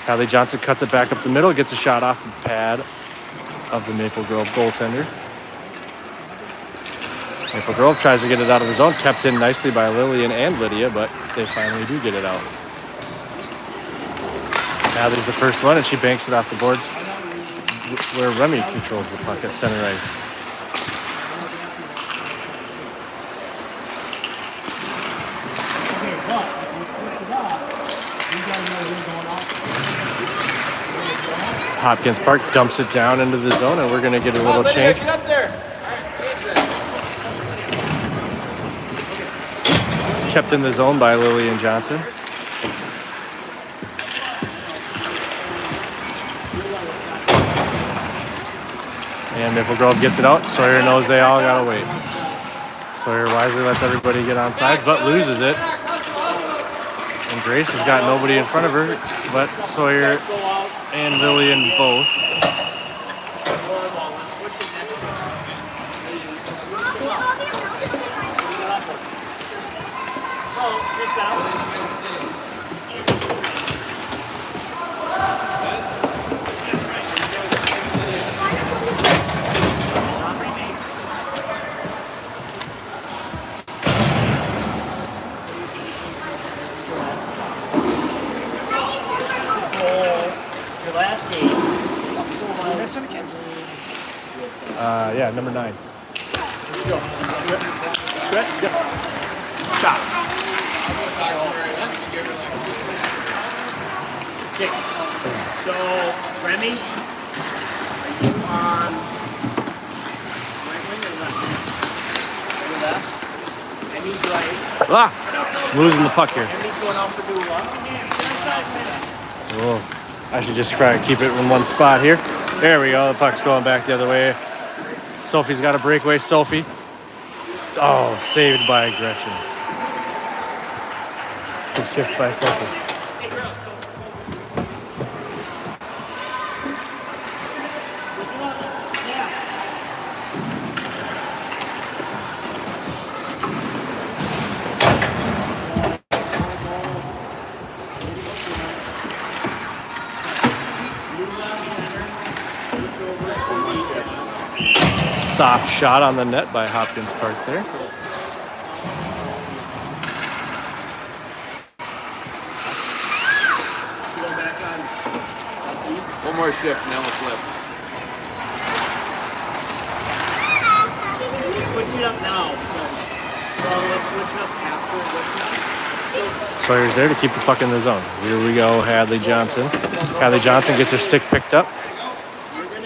Hadley Johnson cuts it back up the middle, gets a shot off the pad of the Maple Grove goaltender. Maple Grove tries to get it out of the zone, kept in nicely by Lillian and Lydia, but they finally do get it out. Hadley's the first one, and she banks it off the boards where Remy controls the puck at center ice. Hopkins Park dumps it down into the zone, and we're going to get a little change. Get up there. Kept in the zone by Lillian Johnson. And Maple Grove gets it out. Sawyer knows they all got to wait. Sawyer wisely lets everybody get on sides, but loses it. And Grace has got nobody in front of her, but Sawyer and Lillian both. Yeah, number 9. Let's go. Good? Yep. Stop. Okay. So, Remy, are you on right wing or left? You're left. Emmy's right. Ah! Losing the puck here. Emmy's going out for Dula. Oh, I should just try to keep it in one spot here. There we go. The puck's going back the other way. Sophie's got a breakaway. Sophie. Oh, saved by Gretchen. Good shift by Sophie. Soft shot on the net by Hopkins Park there. One more shift and then we'll flip. Switch it up now. Well, let's switch it up after. Sawyer's there to keep the puck in the zone. Here we go, Hadley Johnson. Hadley Johnson gets her stick picked up.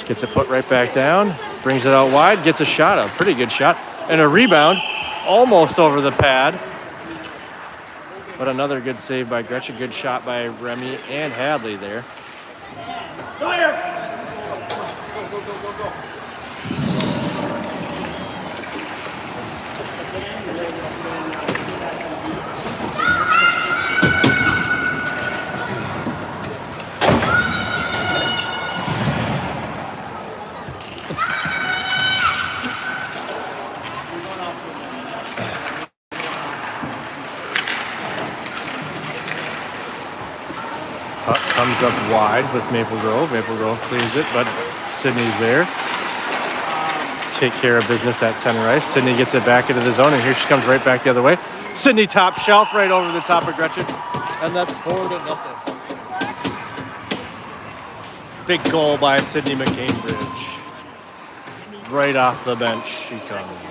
Gets it put right back down. Brings it out wide. Gets a shot, a pretty good shot. And a rebound. Almost over the pad. But another good save by Gretchen. Good shot by Remy and Hadley there. Sawyer! Go. Puck comes up wide with Maple Grove. Maple Grove clears it, but Sydney's there to take care of business at center ice. Sydney gets it back into the zone, and here she comes right back the other way. Sydney top shelf right over the top of Gretchen, and that's 4-0. Big goal by Sydney McCambridge. Right off the bench she comes.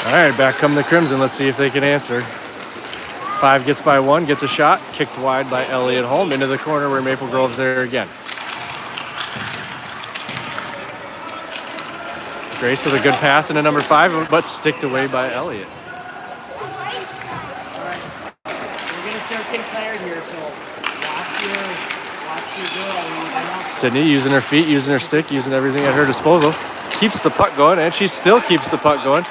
All right, back come the Crimson. Let's see if they can answer. 5 gets by 1, gets a shot, kicked wide by Elliott Holm into the corner where Maple Grove's there again. Grace with a good pass into number 5, but sticked away by Elliott. All right. We're going to start getting tired here, so watch your girl. Sydney using her feet, using her stick, using everything at her disposal. Keeps the puck going, and she still keeps the puck going.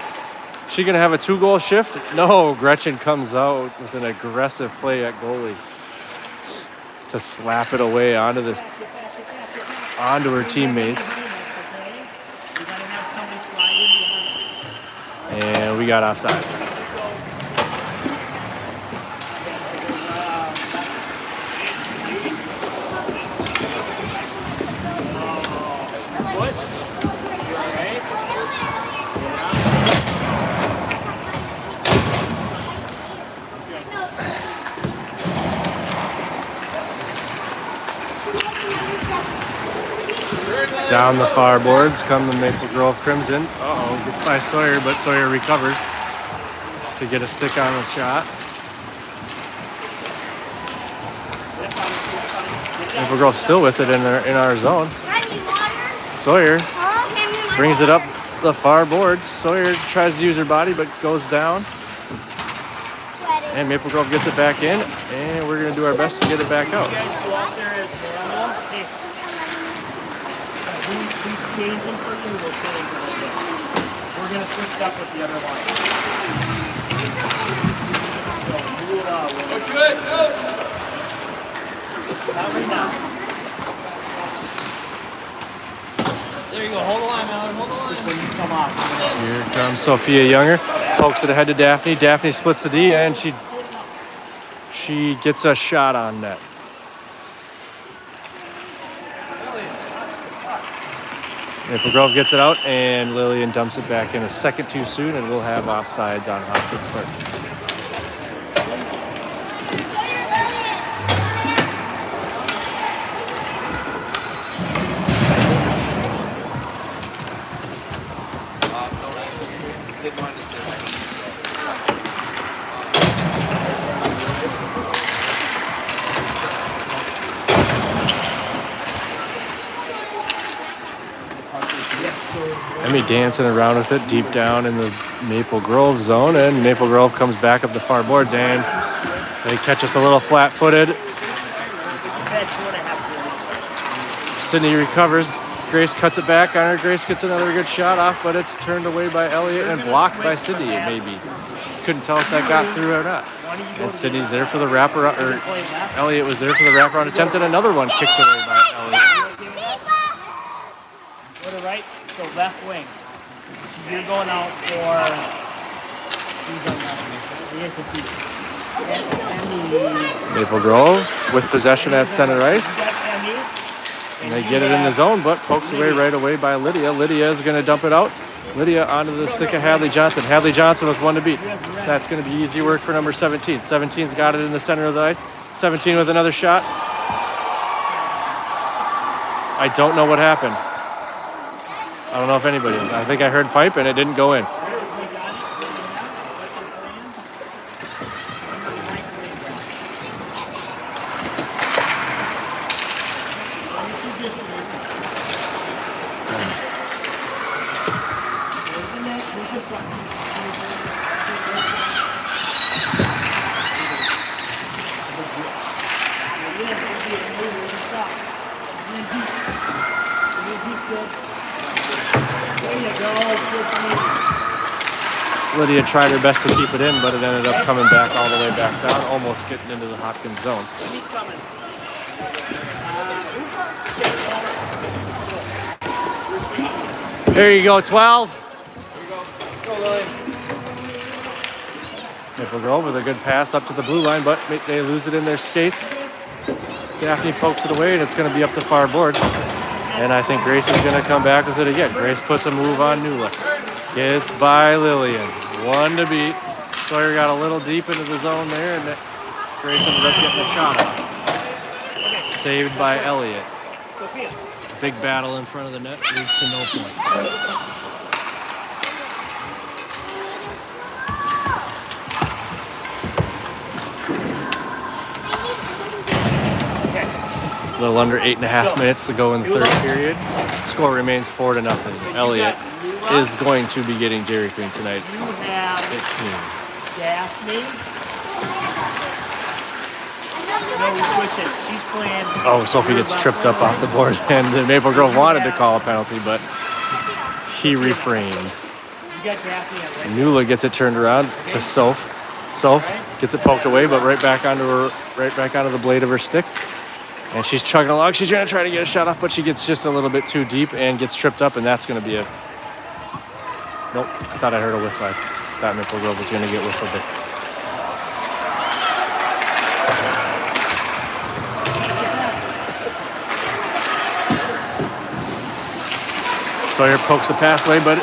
She gonna have a 2-goal shift? No, Gretchen comes out with an aggressive play at goalie. to slap it away onto her teammates. Okay? You gotta have somebody slide in behind. And we got offsides. Foot. You all right? Down the far boards come the Maple Grove Crimson. Uh-oh, gets by Sawyer, but Sawyer recovers to get a stick on the shot. Maple Grove still with it in our zone. Sawyer brings it up the far boards. Sawyer tries to use her body, but goes down. And Maple Grove gets it back in, and we're going to do our best to get it back out. You guys go out there as normal. Hey, who's changing for you? We'll change a little bit. We're going to switch up with the other line. So, Go to it. Go. not right now. There you go. Hold the line, Mallory. Hold the line. Just when you come off. Here comes Sophia Younger. Pokes it ahead to Daphne. Daphne splits the D, and she gets a shot on net. Maple Grove gets it out, and Lillian dumps it back in a second too soon, and we'll have offsides on Hopkins Park. Emmy dancing around with it deep down in the Maple Grove zone, and Maple Grove comes back up the far boards, and they catch us a little flat-footed. Sydney recovers. Grace cuts it back on her. Grace gets another good shot off, but it's turned away by Elliott and blocked by Sydney, maybe. Couldn't tell if that got through or not. And Sydney's there for the wraparound, or Elliott was there for the wraparound attempt, and another one kicked away by Elliott. Go to right, so left wing. So you're going out for. Who's on that one? Maple Grove with possession at center ice. And they get it in the zone, but poked away right away by Lydia. Lydia is going to dump it out. Lydia onto the stick of Hadley Johnson. Hadley Johnson was one to beat. That's going to be easy work for number 17. 17's got it in the center of the ice. 17 with another shot. I don't know what happened. I don't know if anybody is. I think I heard pipe and it didn't go in. Lydia tried her best to keep it in, but it ended up coming back all the way back down, almost getting into the Hopkins zone. There you go, 12. There you go. Let's go, Lily. Maple Grove with a good pass up to the blue line, but they lose it in their skates. Daphne pokes it away, and it's going to be up the far board. And I think Grace is going to come back with it again. Grace puts a move on Nula. Gets by Lillian. One to beat. Sawyer got a little deep into the zone there, and Grace ended up getting a shot off. Saved by Elliott. Big battle in front of the net leads to no points. A little under 8.5 minutes to go in the third period. Score remains 4-0. Elliott is going to be getting Dairy Queen tonight, You have it seems. Daphne. No, we switch it. She's playing. Oh, Sophie gets tripped up off the boards, and the Maple Grove wanted to call a penalty, but he refrained. You got Daphne at right. Nula gets it turned around to Soph. Soph gets it poked away, but right back onto the blade of her stick. And she's chugging along. She's going to try to get a shot off, but she gets just a little bit too deep and gets tripped up, and that's going to be a... Nope, I thought I heard a whistle. I thought Maple Grove was going to get whistled there. Sawyer pokes the pass away, but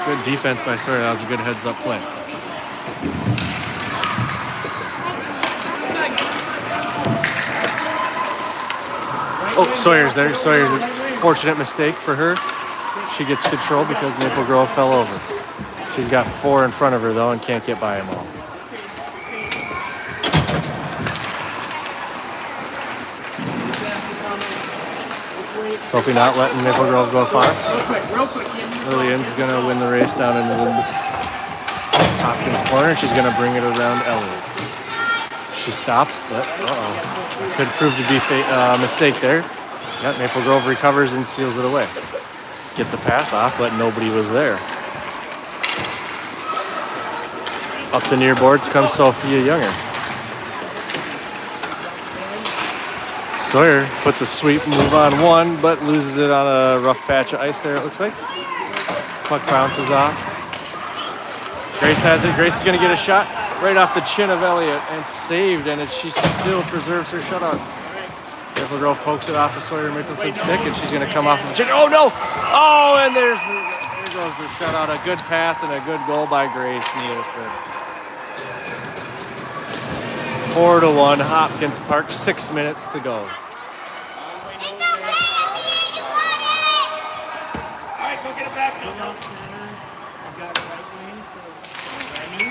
good defense by Sawyer. That was a good heads-up play. Oh, Sawyer's there. Sawyer's a fortunate mistake for her. She gets control because Maple Grove fell over. She's got 4 in front of her, though, and can't get by them all. Sophie not letting Maple Grove go far. Lillian's going to win the race down into the Hopkins corner, and she's going to bring it around Elliott. She stops, but could prove to be a mistake there. Yep, Maple Grove recovers and steals it away. Gets a pass off, but nobody was there. Up the near boards comes Sophia Younger. Sawyer puts a sweep move on one, but loses it on a rough patch of ice there, it looks like. Puck bounces off. Grace has it. Grace is going to get a shot right off the chin of Elliott and saved, and she still preserves her shutout. Maple Grove pokes it off of Sawyer Mickelson's stick, and she's going to come off of the chin. Oh, no! Oh, and there goes the shutout. A good pass and a good goal by Grace Nielsen. 4-1, Hopkins Park, 6 minutes to go. It's okay, Elliot, you got it! Alright, go get it back now.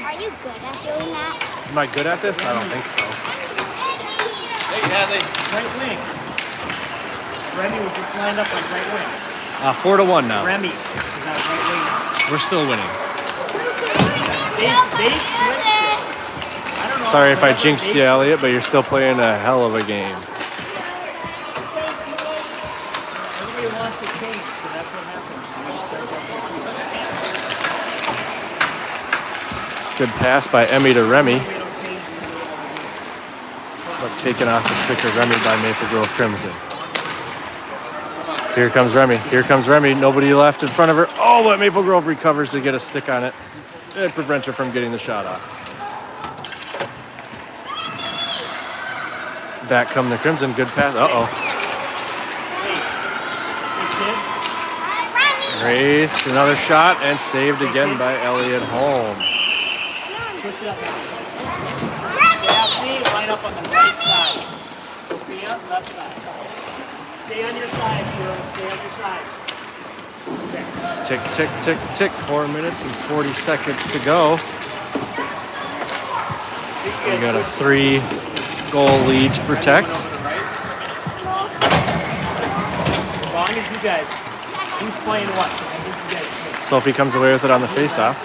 Are you good at doing that? Am I good at this? I don't think so. Hey, Hadley. Right wing. Remy was just lined up on right wing. 4-1 now. Remy is on right We're still winning. wing. They switched it. I don't know. Sorry if I jinxed you, Elliott, but you're still playing a hell of a game. Everybody wants to change, so that's what happens. Good pass by Emmy to Remy, but taken off the stick of Remy by Maple Grove Crimson. Here comes Remy. Here comes Remy. Nobody left in front of her. Oh, but Maple Grove recovers to get a stick on it. It prevents her from getting the shot off. Back come the Crimson. Good pass. Grace, another shot, and saved again by Elliott Holm. Switch it up now. Daphne, line up on the right side. Sophia, left side. Stay on your side, Cheryl. Stay on your sides. Tick, tick, tick, tick. 4 minutes and 40 seconds to go. We got a 3-goal lead to protect. As long as you guys, who's playing what? I think you guys Sophie comes away with it on the face-off,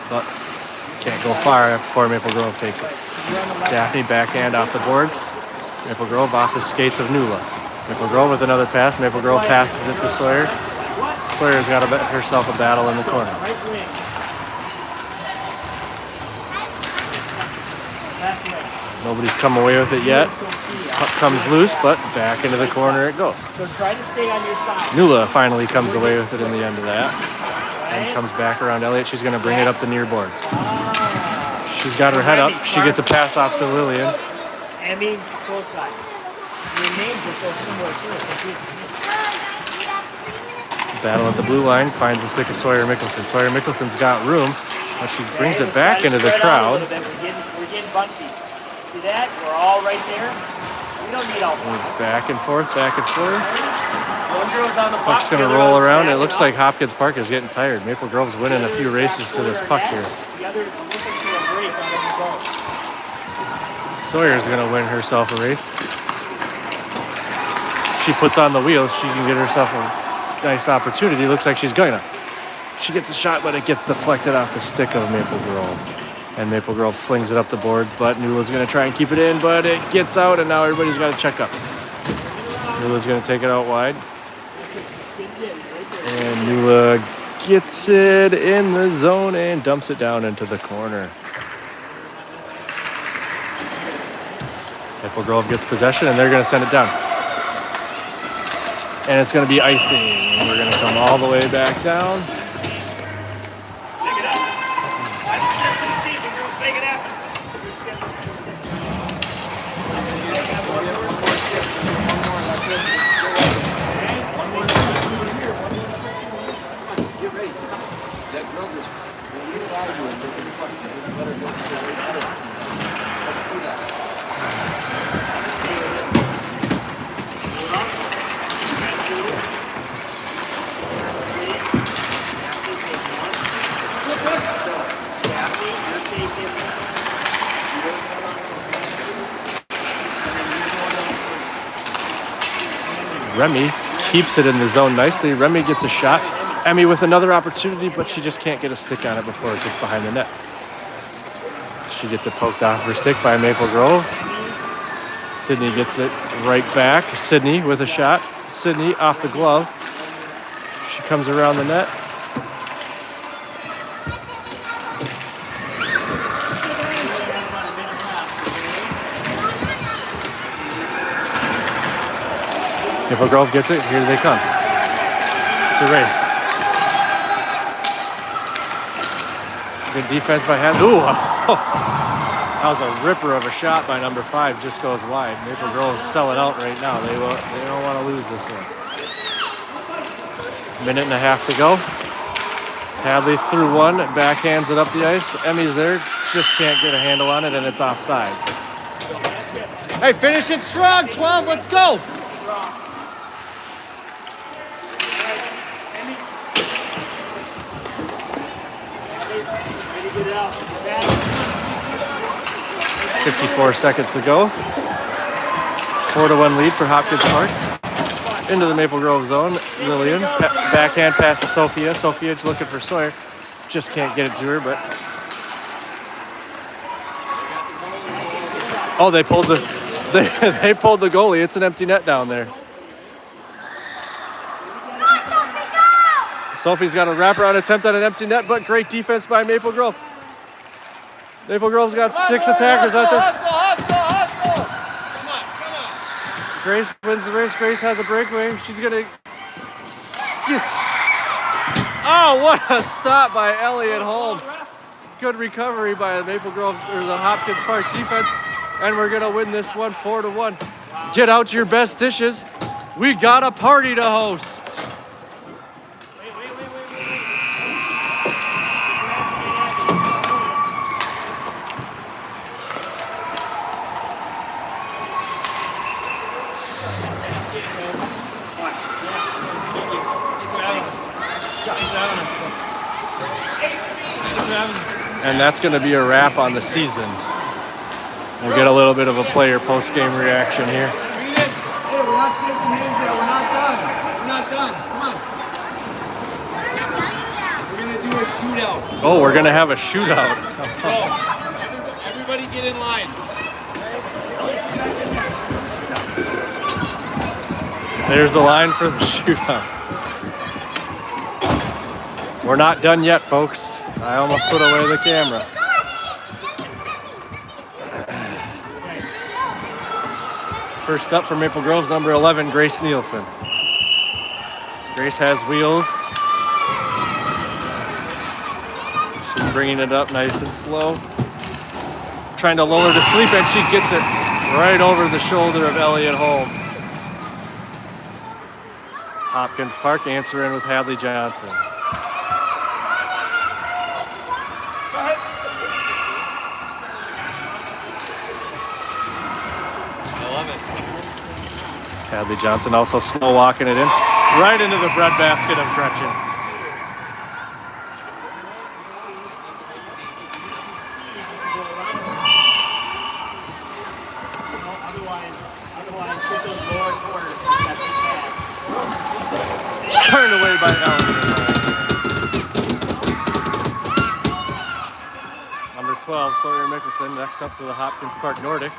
but can't go far before Maple Grove takes it. Daphne backhand off the boards. Maple Grove off the skates of Nula. Maple Grove with another pass. Maple Grove passes it to Sawyer. Sawyer's got herself a battle in the corner. right wing. Left wing. Nobody's come away with it yet. Puck comes loose, but back into the corner it goes. So try to stay on your side. Nula finally comes away with it in the end of that. And comes back around Elliott. She's going to bring it up the near boards. She's got her head up. She gets a pass off to Lillian. Emmy, close side. Your names are so similar too. It confuses me. Battle at the blue line. Finds the stick of Sawyer Mickelson. Sawyer Mickelson's got room, but she brings it back into the crowd. We're getting bunchy. See that? We're all right there. We don't need all four. Back and forth, back and forth. One girl's on the puck. Puck's going to roll around. It looks like Hopkins Park is getting tired. Maple Grove's winning a few races to this puck here. The other is looking for a break on the result. Sawyer's going to win herself a race. If she puts on the wheels, she can get herself a nice opportunity. Looks like she's going to. She gets a shot, but it gets deflected off the stick of Maple Grove. And Maple Grove flings it up the boards, but Nula's going to try and keep it in, but it gets out, and now everybody's got to check up. Nula's going to take it out wide. And Nula gets it in the zone and dumps it down into the corner. Maple Grove gets possession, and they're going to send it down. And it's going to be icing. We're going to come all the way back down. Make it up. I'm sure for the season, girls, make it happen. Get ready. Stop. That girl just really out of you and making the puck. Just let her go straight right there. Do that. Remy keeps it in the zone nicely. Remy gets a shot. Emmy with another opportunity, but she just can't get a stick on it before it gets behind the net. She gets it poked off her stick by Maple Grove. Sydney gets it right back. Sydney with a shot. Sydney off the glove. She comes around the net. Maple Grove gets it. Here they come. It's a race. Good defense by Hadley. Ooh, that was a ripper of a shot by number 5. Just goes wide. Maple Grove's selling out right now. They don't want to lose this one. Minute and a half to go. Hadley threw one, backhands it up the ice. Emmy's there, just can't get a handle on it, and it's offside. Hey, finish it strong, 12, let's go. 54 seconds to go. 4-1 lead for Hopkins Park. Into the Maple Grove zone. Lillian, backhand pass to Sophia. Sophia's looking for Sawyer. Just can't get it to her, but... Oh, they pulled the they pulled the goalie. It's an empty net down there. Sophie's got a wraparound attempt at an empty net, but great defense by Maple Grove. Maple Grove's got 6 attackers out there. Hustle. Come on. Grace wins the race. Grace has a breakaway. She's gonna... Oh, what a stop by Elliott Holm. Good recovery by the Maple Grove, or the Hopkins Park defense. And we're gonna win this one 4-1. Get out your best dishes. We got a party to host. And that's going to be a wrap on the season. We'll get a little bit of a player post-game reaction here. Hey, we're not shaking hands yet. We're not done. Come on. We're going to do a shootout. Oh, we're going to have a shootout. So, everybody get in line. There's the line for the shootout. We're not done yet, folks. I almost put away the camera. First up for Maple Grove's number 11, Grace Nielsen. Grace has wheels. She's bringing it up nice and slow. Trying to lull her to sleep, and she gets it right over the shoulder of Elliott Holm. Hopkins Park answering with Hadley Johnson. Hadley Johnson also slow walking it in, right into the breadbasket of Gretchen. Turned away by Elliott. Number 12, Sawyer Mickelson, next up for the Hopkins Park Nordic.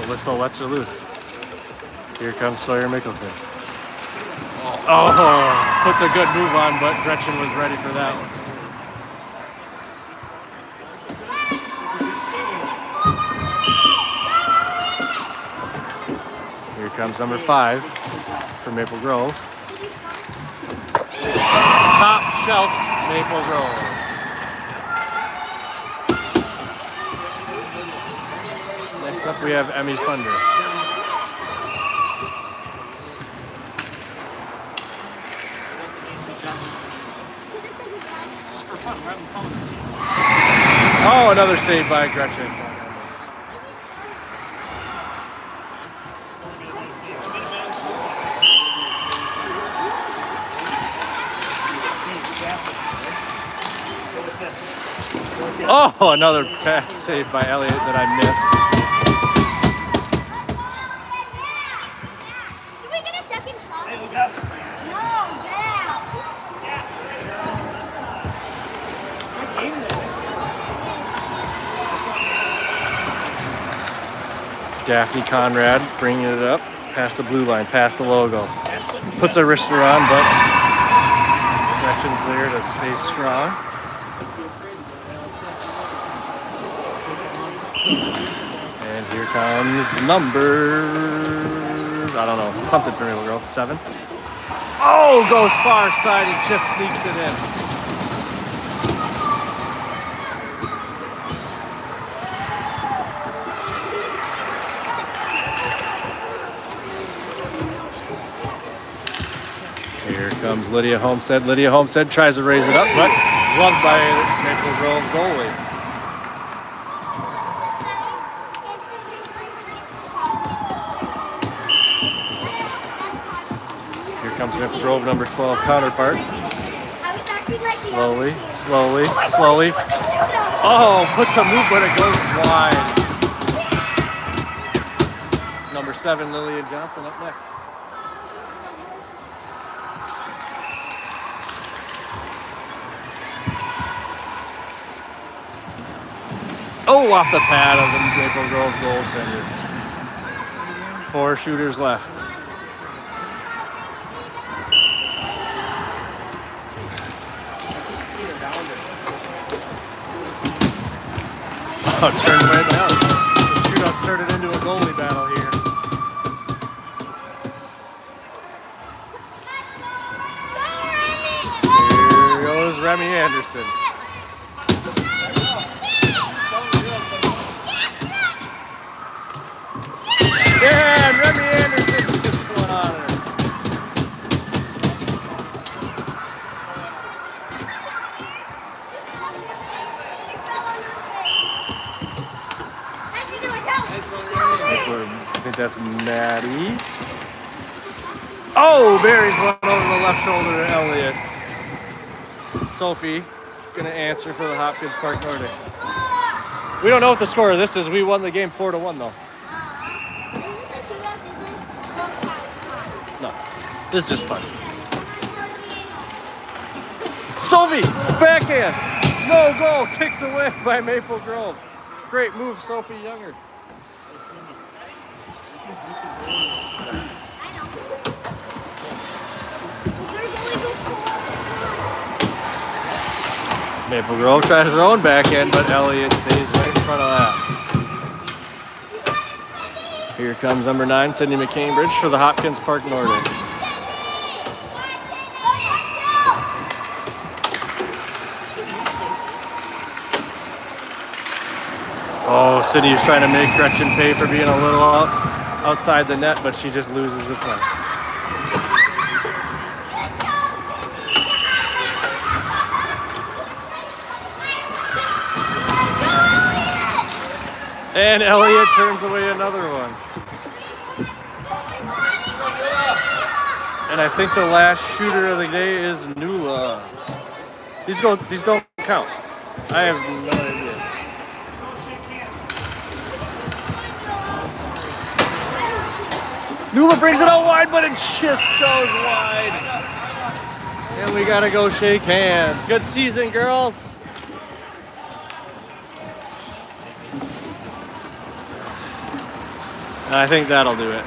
Whistle lets her loose. Here comes Sawyer Mickelson. Oh, puts a good move on, but Gretchen was ready for that one. comes number 5 for Maple Grove. Top shelf Maple Grove. Next up we have Emmy Thunder. Just for fun, we're having fun with this team. Oh, another save by Gretchen. Oh, another pass save by Elliott that I missed. Did we get a second shot? Hey, who's up? No, yeah. What game is it? Daphne Conrad bringing it up past the blue line, past the logo. Puts a wrister on, but Gretchen's there to stay strong. And here comes number, I don't know, something for Maple Grove, 7. Oh, goes far side and just sneaks it in. Here comes Lydia Homestead. Lydia Homestead tries to raise it up, but gloved by Maple Grove goalie. Here comes Maple Grove number 12 counterpart. I was acting like Slowly, slowly, slowly. Oh, puts a move, but it goes wide. Number 7, Lillian Johnson up next. Oh, off the pad of the Maple Grove goaltender. 4 shooters left. Oh, turned way down. The shootout's turned into a goalie battle here. Here goes Remy Anderson. Yeah, and Remy Anderson gets one on her. I think that's Maddie. Oh, Barry's one over the left shoulder to Elliott. Sophie gonna answer for the Hopkins Park Nordics. We don't know what the score of this is. We won the game 4-1 though. No, this is just fun. Sophie, backhand, no goal, kicked away by Maple Grove. Great move, Sophie Younger. Maple Grove tries their own backhand, but Elliott stays right in front of that. Here comes number 9, Sydney McCambridge for the Hopkins Park Nordics. Oh, Sydney's trying to make Gretchen pay for being a little outside the net, but she just loses the play. And Elliott turns away another one. And I think the last shooter of the day is Nula. These don't count. I have no idea. Nula brings it out wide, but it just goes wide. And we gotta go shake hands. Good season, girls. And I think that'll do it.